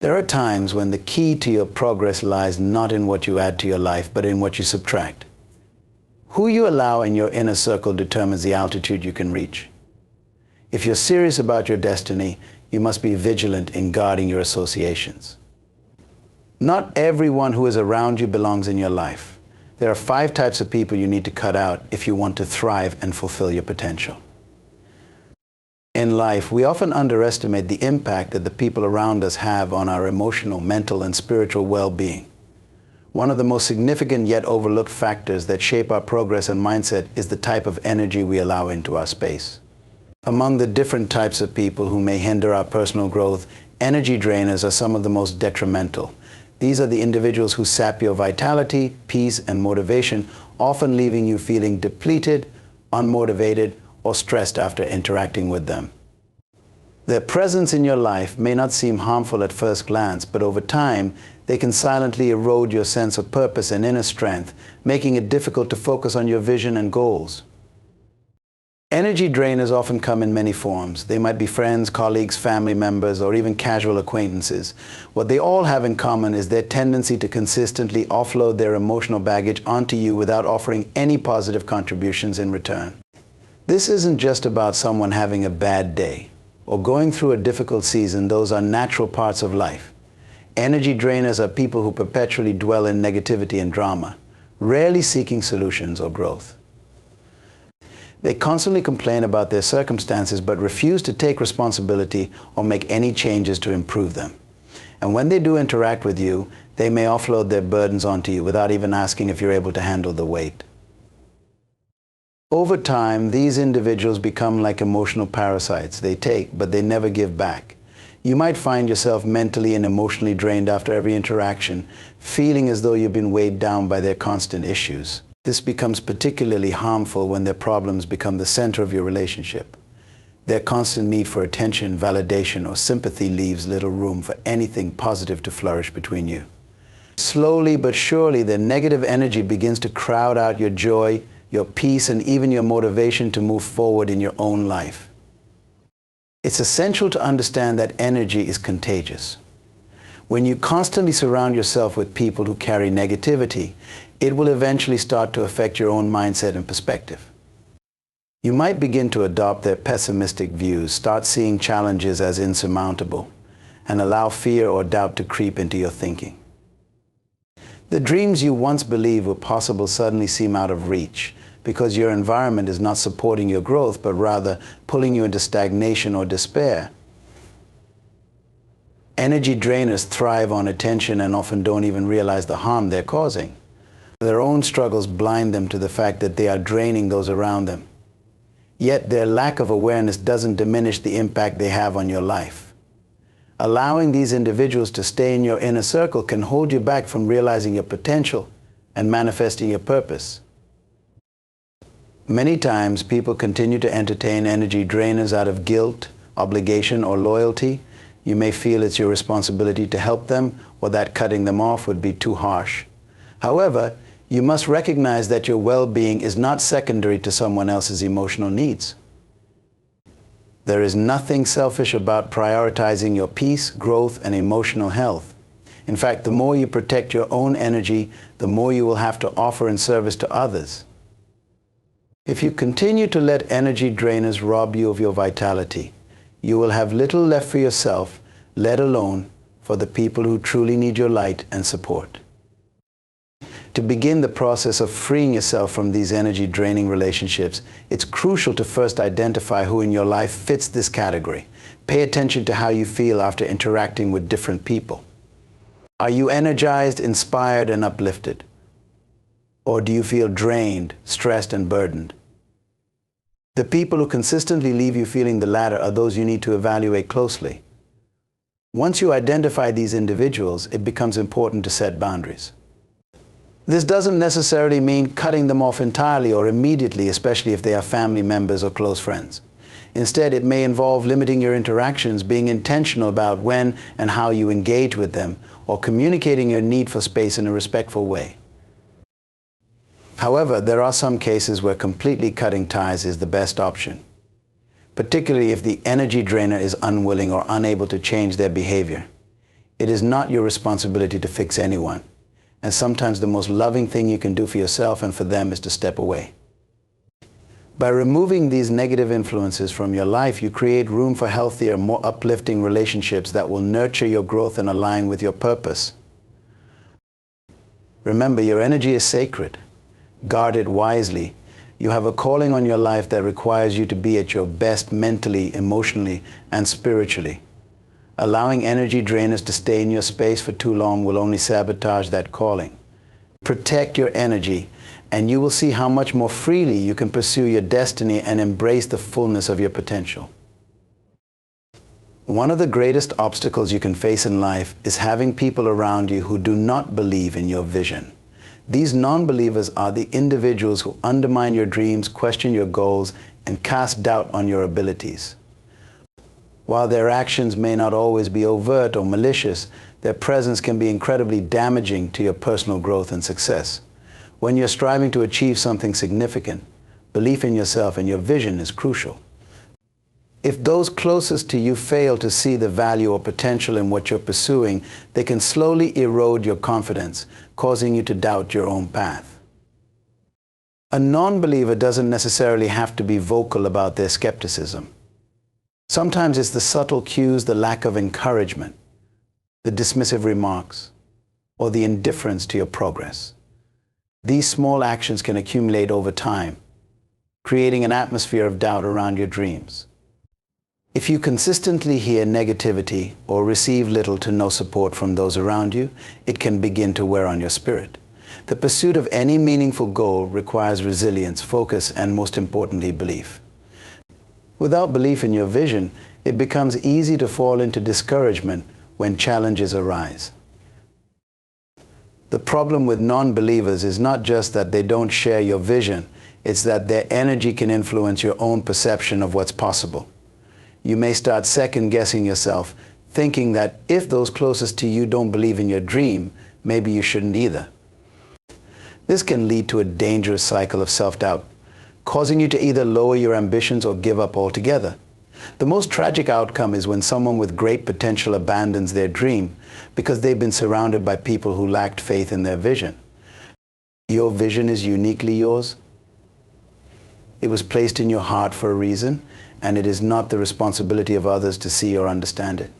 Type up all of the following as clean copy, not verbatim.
There are times when the key to your progress lies not in what you add to your life, but in what you subtract. Who you allow in your inner circle determines the altitude you can reach. If you're serious about your destiny, you must be vigilant in guarding your associations. Not everyone who is around you belongs in your life. There are 5 types of people you need to cut out if you want to thrive and fulfill your potential. In life, we often underestimate the impact that the people around us have on our emotional, mental, and spiritual well-being. One of the most significant yet overlooked factors that shape our progress and mindset is the type of energy we allow into our space. Among the different types of people who may hinder our personal growth, energy drainers are some of the most detrimental. These are the individuals who sap your vitality, peace, and motivation, often leaving you feeling depleted, unmotivated, or stressed after interacting with them. Their presence in your life may not seem harmful at first glance, but over time, they can silently erode your sense of purpose and inner strength, making it difficult to focus on your vision and goals. Energy drainers often come in many forms. They might be friends, colleagues, family members, or even casual acquaintances. What they all have in common is their tendency to consistently offload their emotional baggage onto you without offering any positive contributions in return. This isn't just about someone having a bad day or going through a difficult season. Those are natural parts of life. Energy drainers are people who perpetually dwell in negativity and drama, rarely seeking solutions or growth. They constantly complain about their circumstances but refuse to take responsibility or make any changes to improve them. And when they do interact with you, they may offload their burdens onto you without even asking if you're able to handle the weight. Over time, these individuals become like emotional parasites. They take, but they never give back. You might find yourself mentally and emotionally drained after every interaction, feeling as though you've been weighed down by their constant issues. This becomes particularly harmful when their problems become the center of your relationship. Their constant need for attention, validation, or sympathy leaves little room for anything positive to flourish between you. Slowly but surely, their negative energy begins to crowd out your joy, your peace, and even your motivation to move forward in your own life. It's essential to understand that energy is contagious. When you constantly surround yourself with people who carry negativity, it will eventually start to affect your own mindset and perspective. You might begin to adopt their pessimistic views, start seeing challenges as insurmountable, and allow fear or doubt to creep into your thinking. The dreams you once believed were possible suddenly seem out of reach because your environment is not supporting your growth, but rather pulling you into stagnation or despair. Energy drainers thrive on attention and often don't even realize the harm they're causing. Their own struggles blind them to the fact that they are draining those around them. Yet their lack of awareness doesn't diminish the impact they have on your life. Allowing these individuals to stay in your inner circle can hold you back from realizing your potential and manifesting your purpose. Many times, people continue to entertain energy drainers out of guilt, obligation, or loyalty. You may feel it's your responsibility to help them, or that cutting them off would be too harsh. However, you must recognize that your well-being is not secondary to someone else's emotional needs. There is nothing selfish about prioritizing your peace, growth, and emotional health. In fact, the more you protect your own energy, the more you will have to offer in service to others. If you continue to let energy drainers rob you of your vitality, you will have little left for yourself, let alone for the people who truly need your light and support. To begin the process of freeing yourself from these energy-draining relationships, it's crucial to first identify who in your life fits this category. Pay attention to how you feel after interacting with different people. Are you energized, inspired, and uplifted? Or do you feel drained, stressed, and burdened? The people who consistently leave you feeling the latter are those you need to evaluate closely. Once you identify these individuals, it becomes important to set boundaries. This doesn't necessarily mean cutting them off entirely or immediately, especially if they are family members or close friends. Instead, it may involve limiting your interactions, being intentional about when and how you engage with them, or communicating your need for space in a respectful way. However, there are some cases where completely cutting ties is the best option, particularly if the energy drainer is unwilling or unable to change their behavior. It is not your responsibility to fix anyone. And sometimes the most loving thing you can do for yourself and for them is to step away. By removing these negative influences from your life, you create room for healthier, more uplifting relationships that will nurture your growth and align with your purpose. Remember, your energy is sacred. Guard it wisely. You have a calling on your life that requires you to be at your best mentally, emotionally, and spiritually. Allowing energy drainers to stay in your space for too long will only sabotage that calling. Protect your energy, and you will see how much more freely you can pursue your destiny and embrace the fullness of your potential. One of the greatest obstacles you can face in life is having people around you who do not believe in your vision. These non-believers are the individuals who undermine your dreams, question your goals, and cast doubt on your abilities. While their actions may not always be overt or malicious, their presence can be incredibly damaging to your personal growth and success. When you're striving to achieve something significant, belief in yourself and your vision is crucial. If those closest to you fail to see the value or potential in what you're pursuing, they can slowly erode your confidence, causing you to doubt your own path. A non-believer doesn't necessarily have to be vocal about their skepticism. Sometimes it's the subtle cues, the lack of encouragement, the dismissive remarks, or the indifference to your progress. These small actions can accumulate over time, creating an atmosphere of doubt around your dreams. If you consistently hear negativity or receive little to no support from those around you, it can begin to wear on your spirit. The pursuit of any meaningful goal requires resilience, focus, and most importantly, belief. Without belief in your vision, it becomes easy to fall into discouragement when challenges arise. The problem with non-believers is not just that they don't share your vision, it's that their energy can influence your own perception of what's possible. You may start second-guessing yourself, thinking that if those closest to you don't believe in your dream, maybe you shouldn't either. This can lead to a dangerous cycle of self-doubt, causing you to either lower your ambitions or give up altogether. The most tragic outcome is when someone with great potential abandons their dream because they've been surrounded by people who lacked faith in their vision. Your vision is uniquely yours. It was placed in your heart for a reason, and it is not the responsibility of others to see or understand it.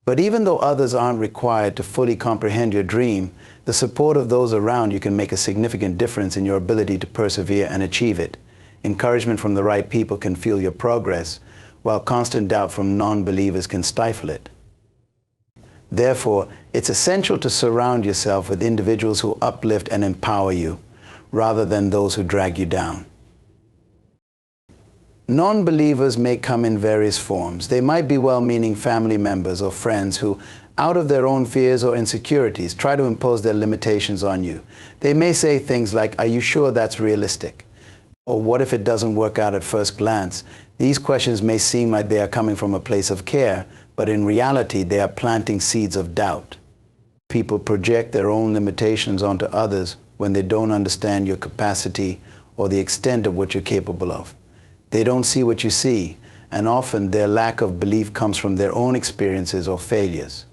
But even though others aren't required to fully comprehend your dream, the support of those around you can make a significant difference in your ability to persevere and achieve it. Encouragement from the right people can fuel your progress, while constant doubt from non-believers can stifle it. Therefore, it's essential to surround yourself with individuals who uplift and empower you, rather than those who drag you down. Non-believers may come in various forms. They might be well-meaning family members or friends who, out of their own fears or insecurities, try to impose their limitations on you. They may say things like, "Are you sure that's realistic?" Or "What if it doesn't work out at first glance?" These questions may seem like they are coming from a place of care, but in reality, they are planting seeds of doubt. People project their own limitations onto others when they don't understand your capacity or the extent of what you're capable of. They don't see what you see, and often their lack of belief comes from their own experiences or failures.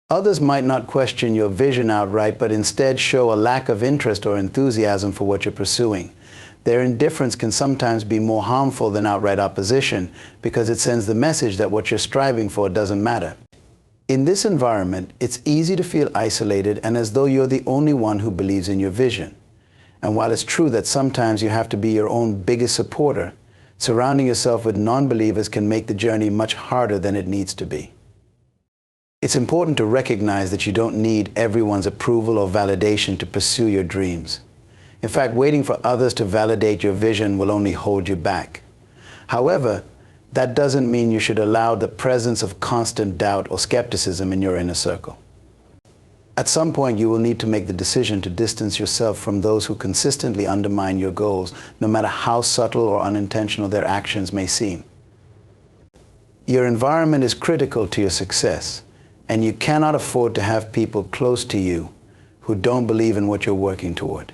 Others might not question your vision outright, but instead show a lack of interest or enthusiasm for what you're pursuing. Their indifference can sometimes be more harmful than outright opposition because it sends the message that what you're striving for doesn't matter. In this environment, it's easy to feel isolated and as though you're the only one who believes in your vision. And while it's true that sometimes you have to be your own biggest supporter, surrounding yourself with non-believers can make the journey much harder than it needs to be. It's important to recognize that you don't need everyone's approval or validation to pursue your dreams. In fact, waiting for others to validate your vision will only hold you back. However, that doesn't mean you should allow the presence of constant doubt or skepticism in your inner circle. At some point, you will need to make the decision to distance yourself from those who consistently undermine your goals, no matter how subtle or unintentional their actions may seem. Your environment is critical to your success, and you cannot afford to have people close to you who don't believe in what you're working toward.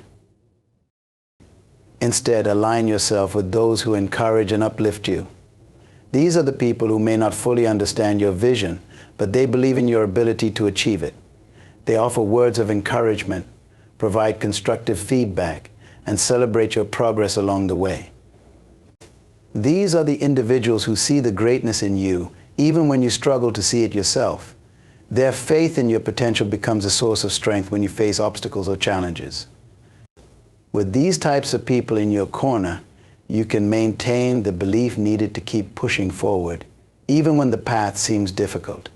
Instead, align yourself with those who encourage and uplift you. These are the people who may not fully understand your vision, but they believe in your ability to achieve it. They offer words of encouragement, provide constructive feedback, and celebrate your progress along the way. These are the individuals who see the greatness in you, even when you struggle to see it yourself. Their faith in your potential becomes a source of strength when you face obstacles or challenges. With these types of people in your corner, you can maintain the belief needed to keep pushing forward, even when the path seems difficult.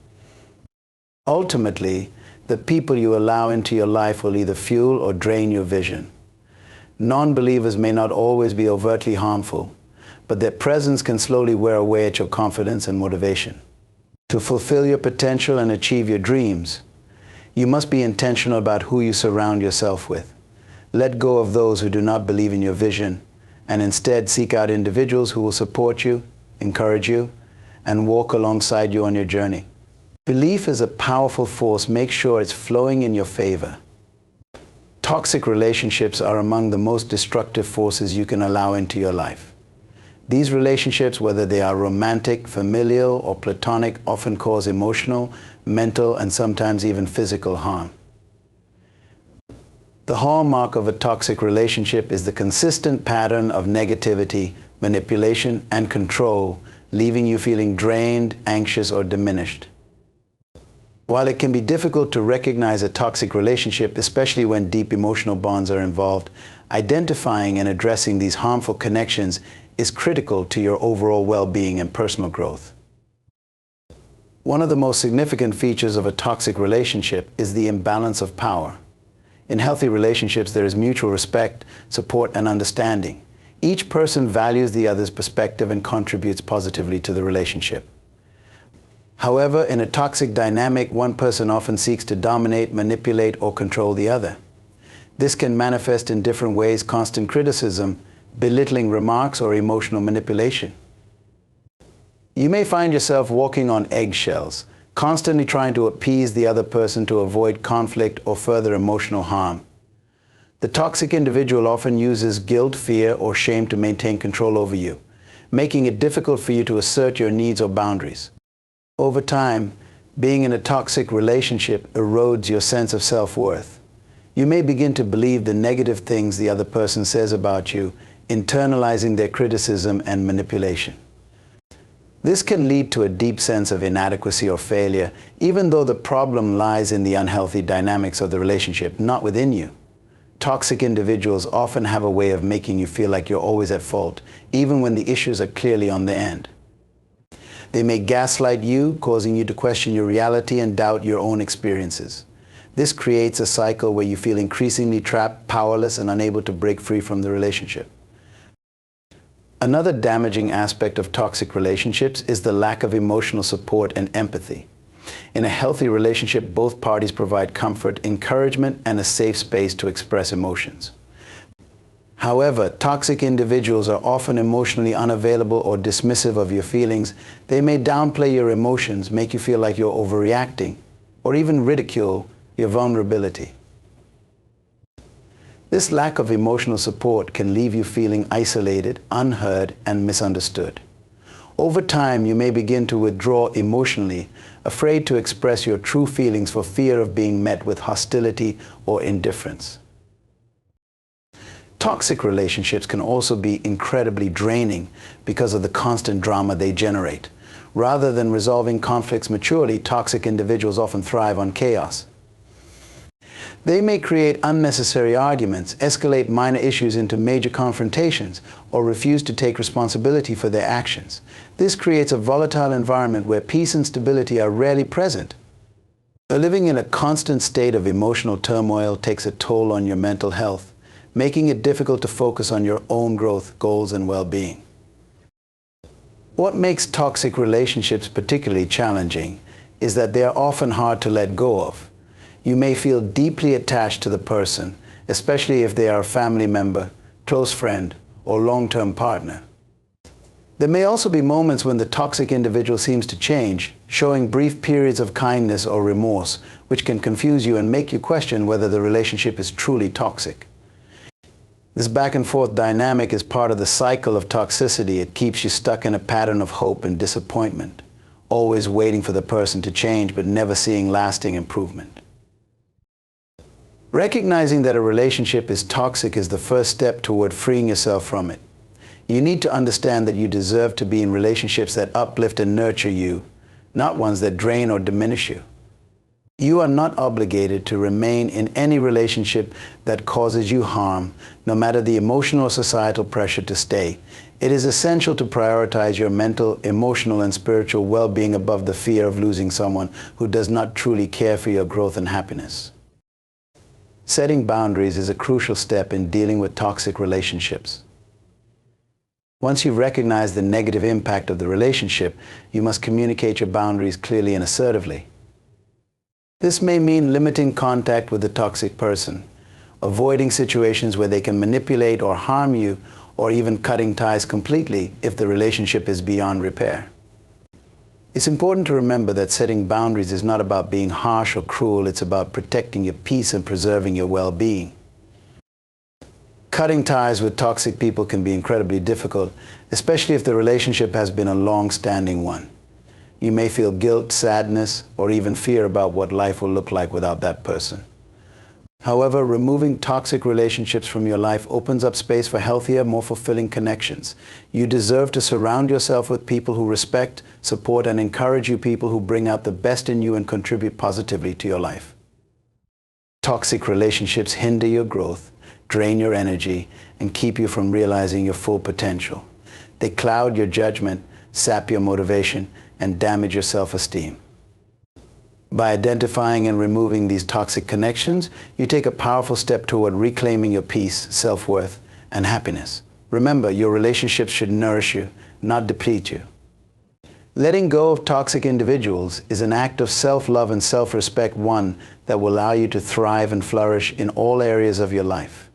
Ultimately, the people you allow into your life will either fuel or drain your vision. Non-believers may not always be overtly harmful, but their presence can slowly wear away at your confidence and motivation. To fulfill your potential and achieve your dreams, you must be intentional about who you surround yourself with. Let go of those who do not believe in your vision, and instead seek out individuals who will support you, encourage you, and walk alongside you on your journey. Belief is a powerful force. Make sure it's flowing in your favor. Toxic relationships are among the most destructive forces you can allow into your life. These relationships, whether they are romantic, familial, or platonic, often cause emotional, mental, and sometimes even physical harm. The hallmark of a toxic relationship is the consistent pattern of negativity, manipulation, and control, leaving you feeling drained, anxious, or diminished. While it can be difficult to recognize a toxic relationship, especially when deep emotional bonds are involved, identifying and addressing these harmful connections is critical to your overall well-being and personal growth. One of the most significant features of a toxic relationship is the imbalance of power. In healthy relationships, there is mutual respect, support, and understanding. Each person values the other's perspective and contributes positively to the relationship. However, in a toxic dynamic, one person often seeks to dominate, manipulate, or control the other. This can manifest in different ways: constant criticism, belittling remarks, or emotional manipulation. You may find yourself walking on eggshells, constantly trying to appease the other person to avoid conflict or further emotional harm. The toxic individual often uses guilt, fear, or shame to maintain control over you, making it difficult for you to assert your needs or boundaries. Over time, being in a toxic relationship erodes your sense of self-worth. You may begin to believe the negative things the other person says about you, internalizing their criticism and manipulation. This can lead to a deep sense of inadequacy or failure, even though the problem lies in the unhealthy dynamics of the relationship, not within you. Toxic individuals often have a way of making you feel like you're always at fault, even when the issues are clearly on their end. They may gaslight you, causing you to question your reality and doubt your own experiences. This creates a cycle where you feel increasingly trapped, powerless, and unable to break free from the relationship. Another damaging aspect of toxic relationships is the lack of emotional support and empathy. In a healthy relationship, both parties provide comfort, encouragement, and a safe space to express emotions. However, toxic individuals are often emotionally unavailable or dismissive of your feelings. They may downplay your emotions, make you feel like you're overreacting, or even ridicule your vulnerability. This lack of emotional support can leave you feeling isolated, unheard, and misunderstood. Over time, you may begin to withdraw emotionally, afraid to express your true feelings for fear of being met with hostility or indifference. Toxic relationships can also be incredibly draining because of the constant drama they generate. Rather than resolving conflicts maturely, toxic individuals often thrive on chaos. They may create unnecessary arguments, escalate minor issues into major confrontations, or refuse to take responsibility for their actions. This creates a volatile environment where peace and stability are rarely present. Living in a constant state of emotional turmoil takes a toll on your mental health, making it difficult to focus on your own growth, goals, and well-being. What makes toxic relationships particularly challenging is that they are often hard to let go of. You may feel deeply attached to the person, especially if they are a family member, close friend, or long-term partner. There may also be moments when the toxic individual seems to change, showing brief periods of kindness or remorse, which can confuse you and make you question whether the relationship is truly toxic. This back and forth dynamic is part of the cycle of toxicity. It keeps you stuck in a pattern of hope and disappointment. always waiting for the person to change but never seeing lasting improvement. Recognizing that a relationship is toxic is the first step toward freeing yourself from it. You need to understand that you deserve to be in relationships that uplift and nurture you, not ones that drain or diminish you. You are not obligated to remain in any relationship that causes you harm, no matter the emotional or societal pressure to stay. It is essential to prioritize your mental, emotional, and spiritual well-being above the fear of losing someone who does not truly care for your growth and happiness. Setting boundaries is a crucial step in dealing with toxic relationships. Once you've recognized the negative impact of the relationship, you must communicate your boundaries clearly and assertively. This may mean limiting contact with the toxic person, avoiding situations where they can manipulate or harm you, or even cutting ties completely if the relationship is beyond repair. It's important to remember that setting boundaries is not about being harsh or cruel. It's about protecting your peace and preserving your well-being. Cutting ties with toxic people can be incredibly difficult, especially if the relationship has been a long-standing one. You may feel guilt, sadness, or even fear about what life will look like without that person. However, removing toxic relationships from your life opens up space for healthier, more fulfilling connections. You deserve to surround yourself with people who respect, support, and encourage you, people who bring out the best in you and contribute positively to your life. Toxic relationships hinder your growth, drain your energy, and keep you from realizing your full potential. They cloud your judgment, sap your motivation, and damage your self-esteem. By identifying and removing these toxic connections, you take a powerful step toward reclaiming your peace, self-worth, and happiness. Remember, your relationships should nourish you, not deplete you. Letting go of toxic individuals is an act of self-love and self-respect, one that will allow you to thrive and flourish in all areas of your life.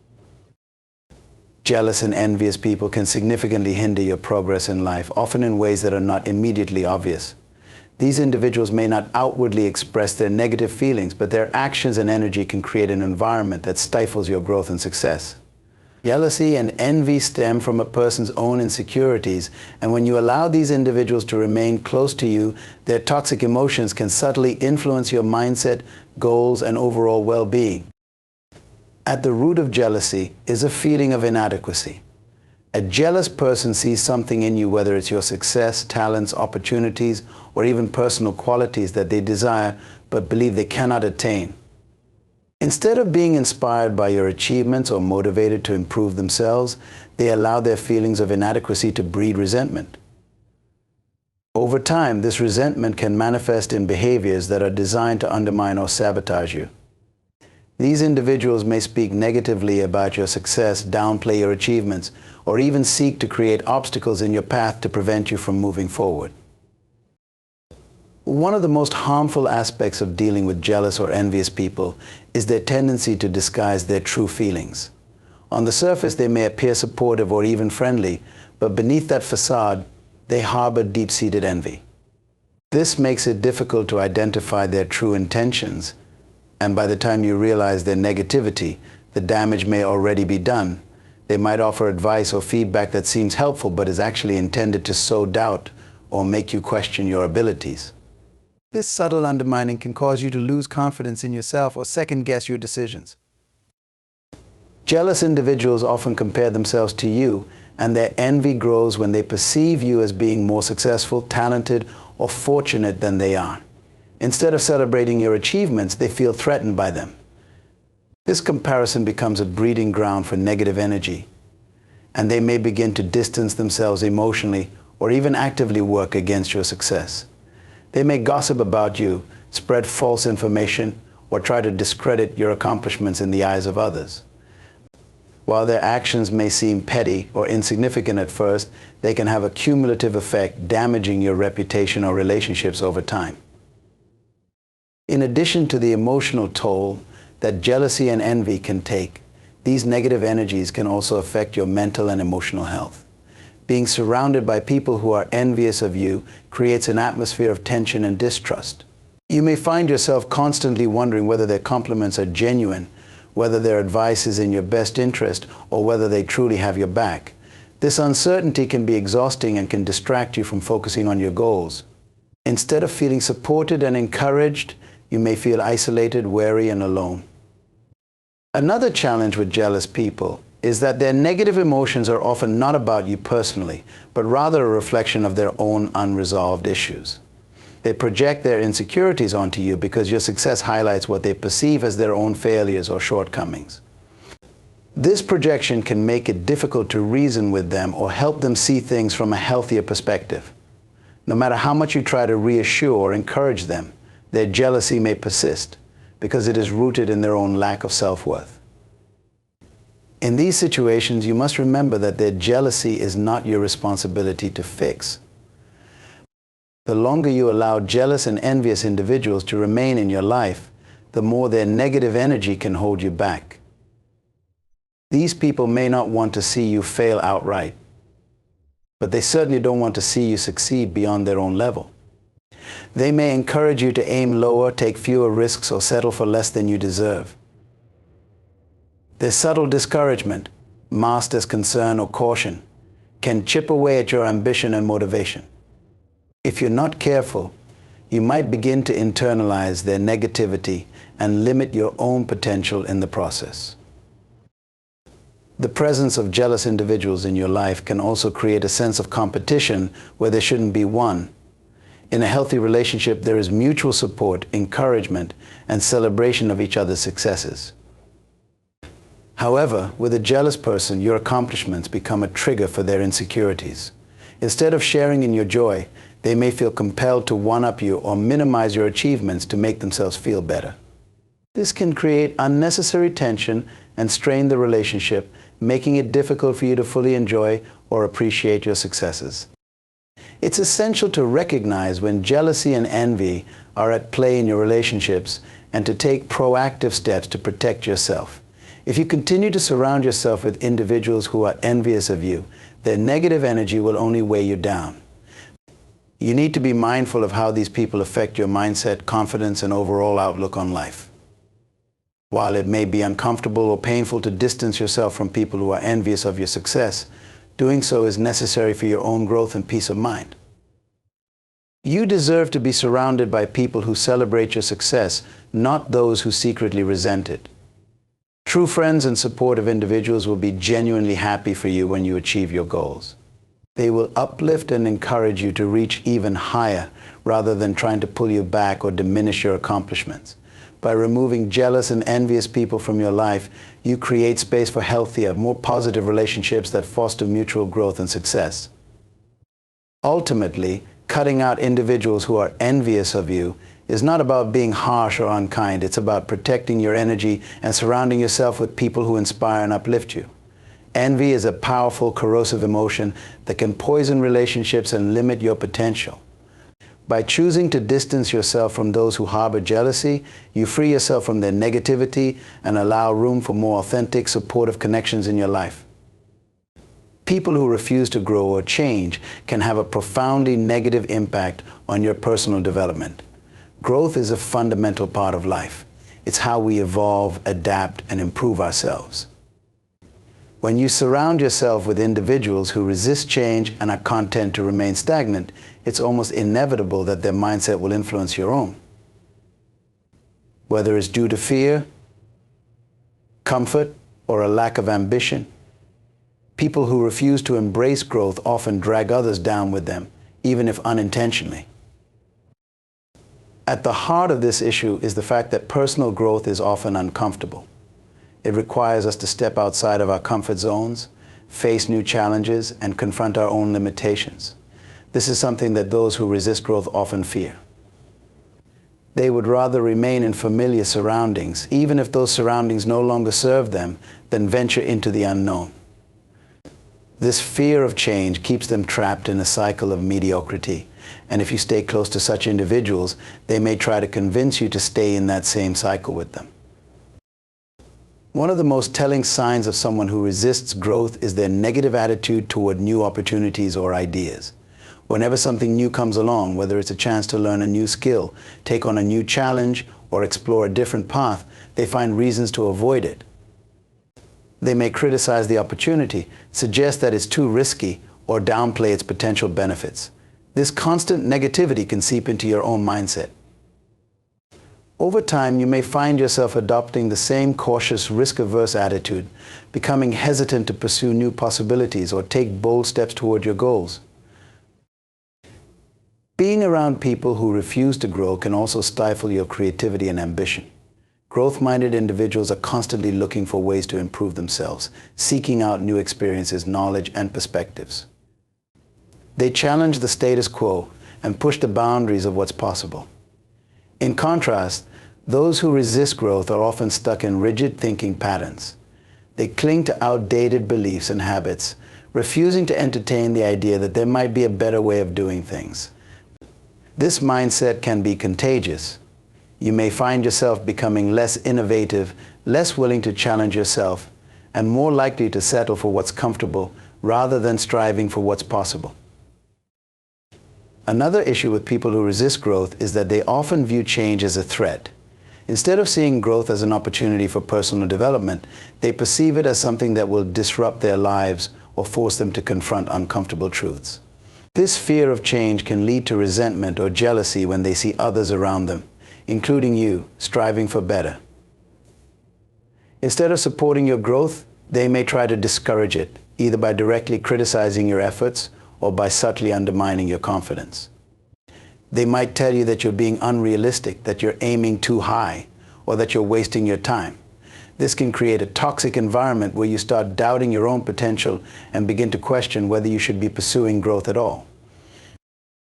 Jealous and envious people can significantly hinder your progress in life, often in ways that are not immediately obvious. These individuals may not outwardly express their negative feelings, but their actions and energy can create an environment that stifles your growth and success. Jealousy and envy stem from a person's own insecurities, and when you allow these individuals to remain close to you, their toxic emotions can subtly influence your mindset, goals, and overall well-being. At the root of jealousy is a feeling of inadequacy. A jealous person sees something in you, whether it's your success, talents, opportunities, or even personal qualities that they desire but believe they cannot attain. Instead of being inspired by your achievements or motivated to improve themselves, they allow their feelings of inadequacy to breed resentment. Over time, this resentment can manifest in behaviors that are designed to undermine or sabotage you. These individuals may speak negatively about your success, downplay your achievements, or even seek to create obstacles in your path to prevent you from moving forward. One of the most harmful aspects of dealing with jealous or envious people is their tendency to disguise their true feelings. On the surface, they may appear supportive or even friendly, but beneath that facade, they harbor deep-seated envy. This makes it difficult to identify their true intentions, and by the time you realize their negativity, the damage may already be done. They might offer advice or feedback that seems helpful but is actually intended to sow doubt or make you question your abilities. This subtle undermining can cause you to lose confidence in yourself or second-guess your decisions. Jealous individuals often compare themselves to you, and their envy grows when they perceive you as being more successful, talented, or fortunate than they are. Instead of celebrating your achievements, they feel threatened by them. This comparison becomes a breeding ground for negative energy, and they may begin to distance themselves emotionally or even actively work against your success. They may gossip about you, spread false information, or try to discredit your accomplishments in the eyes of others. While their actions may seem petty or insignificant at first, they can have a cumulative effect, damaging your reputation or relationships over time. In addition to the emotional toll that jealousy and envy can take, these negative energies can also affect your mental and emotional health. Being surrounded by people who are envious of you creates an atmosphere of tension and distrust. You may find yourself constantly wondering whether their compliments are genuine, whether their advice is in your best interest, or whether they truly have your back. This uncertainty can be exhausting and can distract you from focusing on your goals. Instead of feeling supported and encouraged, you may feel isolated, wary, and alone. Another challenge with jealous people is that their negative emotions are often not about you personally, but rather a reflection of their own unresolved issues. They project their insecurities onto you because your success highlights what they perceive as their own failures or shortcomings. This projection can make it difficult to reason with them or help them see things from a healthier perspective. No matter how much you try to reassure or encourage them, their jealousy may persist because it is rooted in their own lack of self-worth. In these situations, you must remember that their jealousy is not your responsibility to fix. The longer you allow jealous and envious individuals to remain in your life, the more their negative energy can hold you back. These people may not want to see you fail outright, but they certainly don't want to see you succeed beyond their own level. They may encourage you to aim lower, take fewer risks, or settle for less than you deserve. Their subtle discouragement, masked as concern or caution, can chip away at your ambition and motivation. If you're not careful, you might begin to internalize their negativity and limit your own potential in the process. The presence of jealous individuals in your life can also create a sense of competition where there shouldn't be one. In a healthy relationship, there is mutual support, encouragement, and celebration of each other's successes. However, with a jealous person, your accomplishments become a trigger for their insecurities. Instead of sharing in your joy, they may feel compelled to one-up you or minimize your achievements to make themselves feel better. This can create unnecessary tension and strain the relationship, making it difficult for you to fully enjoy or appreciate your successes. It's essential to recognize when jealousy and envy are at play in your relationships and to take proactive steps to protect yourself. If you continue to surround yourself with individuals who are envious of you, their negative energy will only weigh you down. You need to be mindful of how these people affect your mindset, confidence, and overall outlook on life. While it may be uncomfortable or painful to distance yourself from people who are envious of your success, doing so is necessary for your own growth and peace of mind. You deserve to be surrounded by people who celebrate your success, not those who secretly resent it. True friends and supportive individuals will be genuinely happy for you when you achieve your goals. They will uplift and encourage you to reach even higher rather than trying to pull you back or diminish your accomplishments. By removing jealous and envious people from your life, you create space for healthier, more positive relationships that foster mutual growth and success. Ultimately, cutting out individuals who are envious of you is not about being harsh or unkind. It's about protecting your energy and surrounding yourself with people who inspire and uplift you. Envy is a powerful, corrosive emotion that can poison relationships and limit your potential. By choosing to distance yourself from those who harbor jealousy, you free yourself from their negativity and allow room for more authentic, supportive connections in your life. People who refuse to grow or change can have a profoundly negative impact on your personal development. Growth is a fundamental part of life. It's how we evolve, adapt, and improve ourselves. When you surround yourself with individuals who resist change and are content to remain stagnant, it's almost inevitable that their mindset will influence your own. Whether it's due to fear, comfort, or a lack of ambition, people who refuse to embrace growth often drag others down with them, even if unintentionally. At the heart of this issue is the fact that personal growth is often uncomfortable. It requires us to step outside of our comfort zones, face new challenges, and confront our own limitations. This is something that those who resist growth often fear. They would rather remain in familiar surroundings, even if those surroundings no longer serve them, than venture into the unknown. This fear of change keeps them trapped in a cycle of mediocrity. And if you stay close to such individuals, they may try to convince you to stay in that same cycle with them. One of the most telling signs of someone who resists growth is their negative attitude toward new opportunities or ideas. Whenever something new comes along, whether it's a chance to learn a new skill, take on a new challenge, or explore a different path, they find reasons to avoid it. They may criticize the opportunity, suggest that it's too risky, or downplay its potential benefits. This constant negativity can seep into your own mindset. Over time, you may find yourself adopting the same cautious, risk-averse attitude, becoming hesitant to pursue new possibilities or take bold steps toward your goals. Being around people who refuse to grow can also stifle your creativity and ambition. Growth-minded individuals are constantly looking for ways to improve themselves, seeking out new experiences, knowledge, and perspectives. They challenge the status quo and push the boundaries of what's possible. In contrast, those who resist growth are often stuck in rigid thinking patterns. They cling to outdated beliefs and habits, refusing to entertain the idea that there might be a better way of doing things. This mindset can be contagious. You may find yourself becoming less innovative, less willing to challenge yourself, and more likely to settle for what's comfortable rather than striving for what's possible. Another issue with people who resist growth is that they often view change as a threat. Instead of seeing growth as an opportunity for personal development, they perceive it as something that will disrupt their lives or force them to confront uncomfortable truths. This fear of change can lead to resentment or jealousy when they see others around them, including you, striving for better. Instead of supporting your growth, they may try to discourage it, either by directly criticizing your efforts or by subtly undermining your confidence. They might tell you that you're being unrealistic, that you're aiming too high, or that you're wasting your time. This can create a toxic environment where you start doubting your own potential and begin to question whether you should be pursuing growth at all.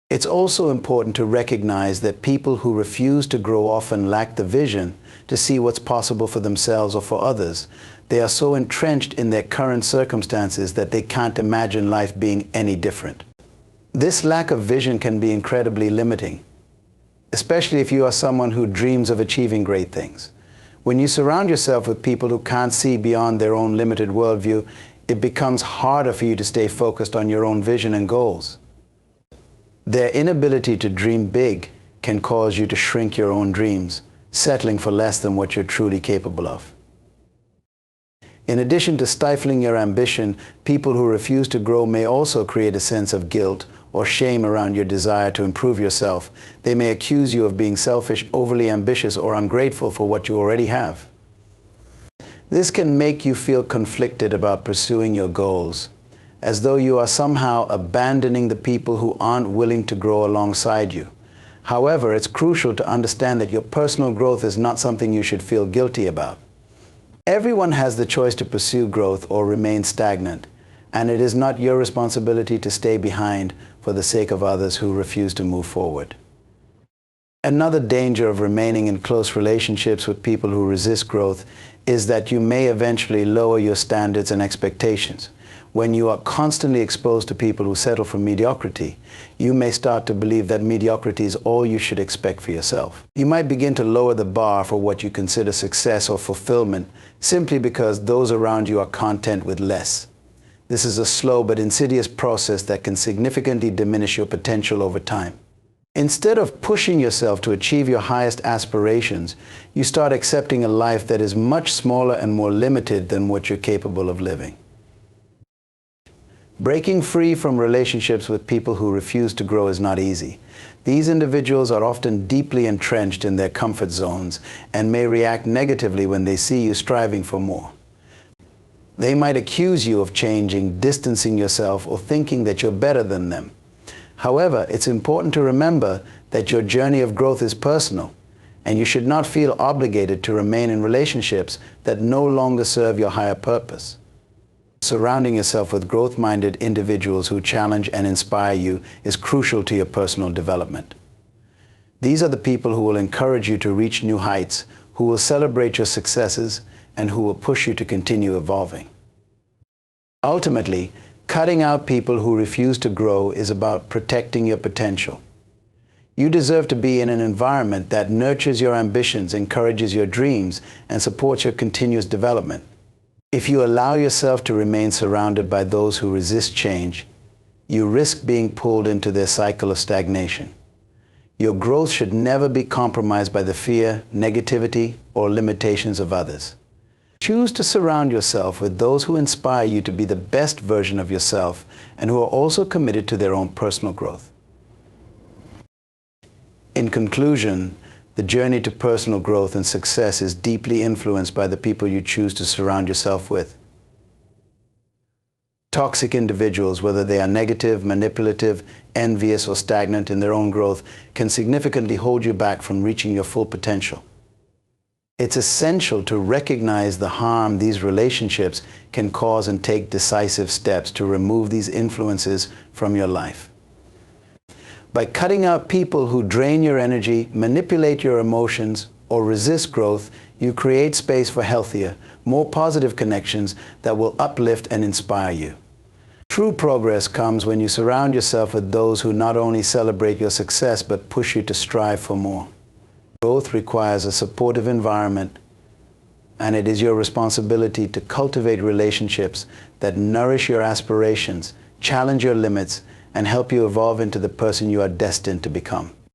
It's also important to recognize that people who refuse to grow often lack the vision to see what's possible for themselves or for others. They are so entrenched in their current circumstances that they can't imagine life being any different. This lack of vision can be incredibly limiting, especially if you are someone who dreams of achieving great things. When you surround yourself with people who can't see beyond their own limited worldview, it becomes harder for you to stay focused on your own vision and goals. Their inability to dream big can cause you to shrink your own dreams, settling for less than what you're truly capable of. In addition to stifling your ambition, people who refuse to grow may also create a sense of guilt or shame around your desire to improve yourself. They may accuse you of being selfish, overly ambitious, or ungrateful for what you already have. This can make you feel conflicted about pursuing your goals, as though you are somehow abandoning the people who aren't willing to grow alongside you. However, it's crucial to understand that your personal growth is not something you should feel guilty about. Everyone has the choice to pursue growth or remain stagnant, and it is not your responsibility to stay behind for the sake of others who refuse to move forward. Another danger of remaining in close relationships with people who resist growth is that you may eventually lower your standards and expectations. When you are constantly exposed to people who settle for mediocrity, you may start to believe that mediocrity is all you should expect for yourself. You might begin to lower the bar for what you consider success or fulfillment simply because those around you are content with less. This is a slow but insidious process that can significantly diminish your potential over time. Instead of pushing yourself to achieve your highest aspirations, you start accepting a life that is much smaller and more limited than what you're capable of living. Breaking free from relationships with people who refuse to grow is not easy. These individuals are often deeply entrenched in their comfort zones and may react negatively when they see you striving for more. They might accuse you of changing, distancing yourself, or thinking that you're better than them. However, it's important to remember that your journey of growth is personal, and you should not feel obligated to remain in relationships that no longer serve your higher purpose. Surrounding yourself with growth-minded individuals who challenge and inspire you is crucial to your personal development. These are the people who will encourage you to reach new heights, who will celebrate your successes, and who will push you to continue evolving. Ultimately, cutting out people who refuse to grow is about protecting your potential. You deserve to be in an environment that nurtures your ambitions, encourages your dreams, and supports your continuous development. If you allow yourself to remain surrounded by those who resist change, you risk being pulled into their cycle of stagnation. Your growth should never be compromised by the fear, negativity, or limitations of others. Choose to surround yourself with those who inspire you to be the best version of yourself and who are also committed to their own personal growth. In conclusion, the journey to personal growth and success is deeply influenced by the people you choose to surround yourself with. Toxic individuals, whether they are negative, manipulative, envious, or stagnant in their own growth, can significantly hold you back from reaching your full potential. It's essential to recognize the harm these relationships can cause and take decisive steps to remove these influences from your life. By cutting out people who drain your energy, manipulate your emotions, or resist growth, you create space for healthier, more positive connections that will uplift and inspire you. True progress comes when you surround yourself with those who not only celebrate your success, but push you to strive for more. Growth requires a supportive environment, and it is your responsibility to cultivate relationships that nourish your aspirations, challenge your limits, and help you evolve into the person you are destined to become.